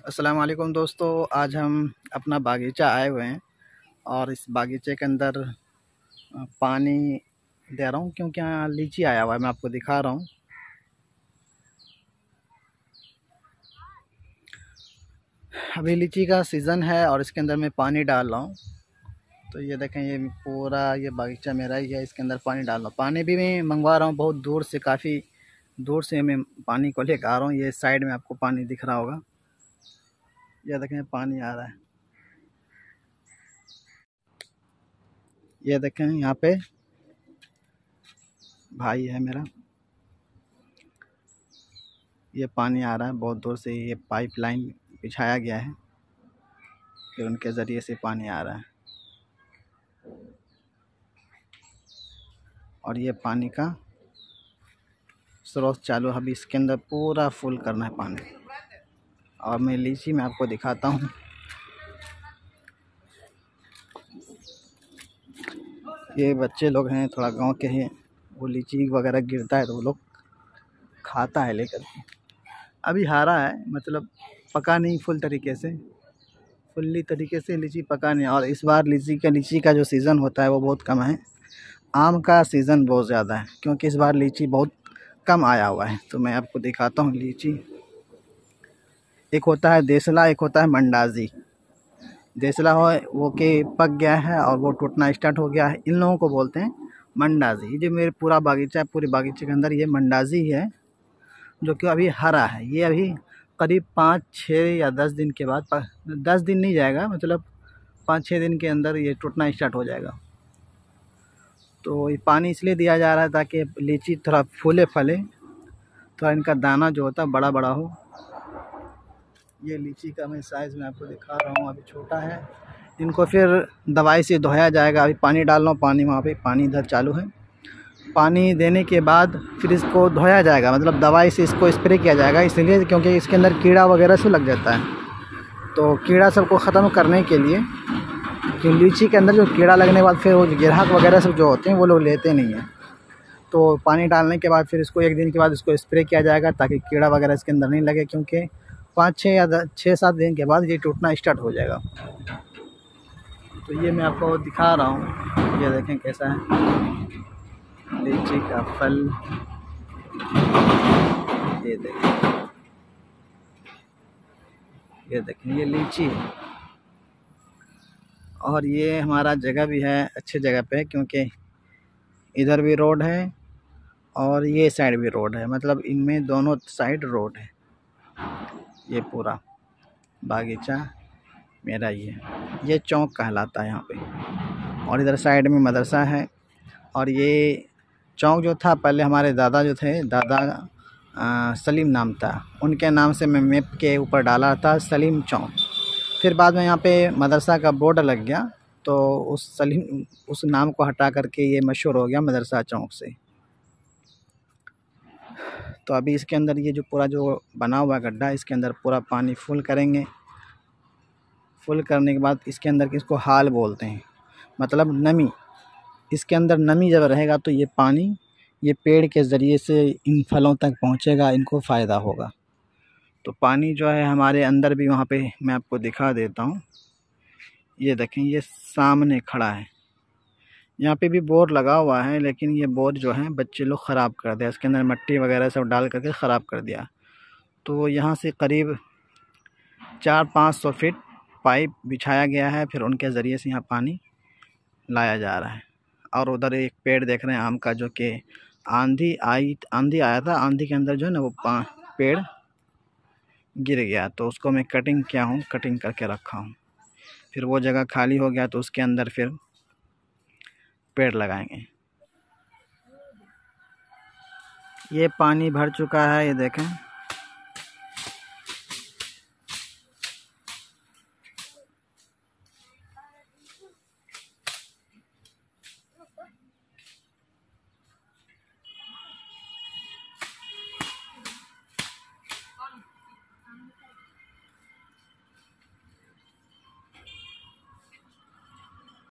अस्सलाम वालेकुम दोस्तों। आज हम अपना बागीचा आए हुए हैं और इस बागीचे के अंदर पानी दे रहा हूँ क्योंकि यहाँ लीची आया हुआ है। मैं आपको दिखा रहा हूँ। अभी लीची का सीज़न है और इसके अंदर मैं पानी डाल रहा हूँ। तो ये देखें, ये पूरा ये बागीचा मेरा ही है। इसके अंदर पानी डाल रहा हूँ। पानी भी मैं मंगवा रहा हूँ बहुत दूर से, काफ़ी दूर से मैं पानी को लेकर आ रहा हूँ। ये साइड में आपको पानी दिख रहा होगा। ये देखें, पानी आ रहा है। ये देखें, यहाँ पे भाई है मेरा। ये पानी आ रहा है बहुत दूर से। ये पाइपलाइन बिछाया गया है, फिर उनके ज़रिए से पानी आ रहा है। और ये पानी का स्रोत चालू है। अभी इसके अंदर पूरा फुल करना है पानी। और मैं लीची में आपको दिखाता हूँ। ये बच्चे लोग हैं, थोड़ा गांव के हैं। वो लीची वगैरह गिरता है तो वो लोग खाता है लेकर के। अभी हरा है, मतलब पका नहीं फुल तरीके से, फुल्ली तरीके से लीची पका नहीं। और इस बार लीची का जो सीज़न होता है वो बहुत कम है। आम का सीज़न बहुत ज़्यादा है क्योंकि इस बार लीची बहुत कम आया हुआ है। तो मैं आपको दिखाता हूँ लीची। एक होता है देसला, एक होता है मंडाजी। देसला हो वो के पक गया है और वो टूटना स्टार्ट हो गया है, इन लोगों को बोलते हैं मंडाजी। ये जो मेरे पूरा बागीचा है, पूरे बागीचे के अंदर ये मंडाजी है जो कि अभी हरा है। ये अभी करीब 5-6 या 10 दिन के बाद, 10 दिन नहीं जाएगा, मतलब 5-6 दिन के अंदर ये टूटना स्टार्ट हो जाएगा। तो ये पानी इसलिए दिया जा रहा है ताकि लीची थोड़ा फूले फले, थोड़ा इनका दाना जो होता है बड़ा बड़ा हो। ये लीची का मैं साइज़ में आपको दिखा रहा हूँ। अभी छोटा है। इनको फिर दवाई से धोया जाएगा। अभी पानी डाल रहा हूँ, पानी वहाँ पे पानी इधर चालू है। पानी देने के बाद फिर इसको धोया जाएगा, मतलब दवाई से इसको स्प्रे किया जाएगा। इसलिए क्योंकि इसके अंदर कीड़ा वगैरह सब लग जाता है। तो कीड़ा सबको ख़त्म करने के लिए, कि लीची के अंदर जो कीड़ा लगने के बाद फिर वो ग्राहक वगैरह सब जो होते हैं वो लोग लेते नहीं हैं। तो पानी डालने के बाद फिर इसको 1 दिन के बाद इसको स्प्रे किया जाएगा ताकि कीड़ा वगैरह इसके अंदर नहीं लगे। क्योंकि 5-6 या 6-7 दिन के बाद ये टूटना स्टार्ट हो जाएगा। तो ये मैं आपको दिखा रहा हूँ। ये देखें कैसा है लीची का फल। ये देखें, ये देखें, ये लीची है। और ये हमारा जगह भी है, अच्छे जगह पे, क्योंकि इधर भी रोड है और ये साइड भी रोड है, मतलब इनमें दोनों साइड रोड है। ये पूरा बागीचा मेरा ही है। ये चौक कहलाता है यहाँ पे। और इधर साइड में मदरसा है। और ये चौक जो था पहले हमारे दादा जो थे, दादा सलीम नाम था, उनके नाम से मैं मैप के ऊपर डाला था सलीम चौक। फिर बाद में यहाँ पे मदरसा का बोर्ड लग गया तो उस नाम को हटा करके ये मशहूर हो गया मदरसा चौक से। तो अभी इसके अंदर ये जो पूरा जो बना हुआ गड्ढा है, इसके अंदर पूरा पानी फुल करेंगे। फुल करने के बाद इसके अंदर किसको हाल बोलते हैं, मतलब नमी। इसके अंदर नमी जब रहेगा तो ये पानी ये पेड़ के ज़रिए से इन फलों तक पहुँचेगा, इनको फ़ायदा होगा। तो पानी जो है हमारे अंदर भी, वहाँ पे मैं आपको दिखा देता हूँ। ये देखें, ये सामने खड़ा है। यहाँ पे भी बोर लगा हुआ है, लेकिन ये बोर जो है बच्चे लोग ख़राब कर दिया। इसके अंदर मिट्टी वगैरह सब डाल करके ख़राब कर दिया। तो यहाँ से करीब 400-500 फीट पाइप बिछाया गया है, फिर उनके ज़रिए से यहाँ पानी लाया जा रहा है। और उधर एक पेड़ देख रहे हैं आम का, जो कि आंधी आया था। आंधी के अंदर जो है ना वो पेड़ गिर गया, तो उसको मैं कटिंग किया हूँ, कटिंग करके रखा हूँ। फिर वो जगह खाली हो गया तो उसके अंदर फिर पेड़ लगाएंगे। ये पानी भर चुका है, ये देखें।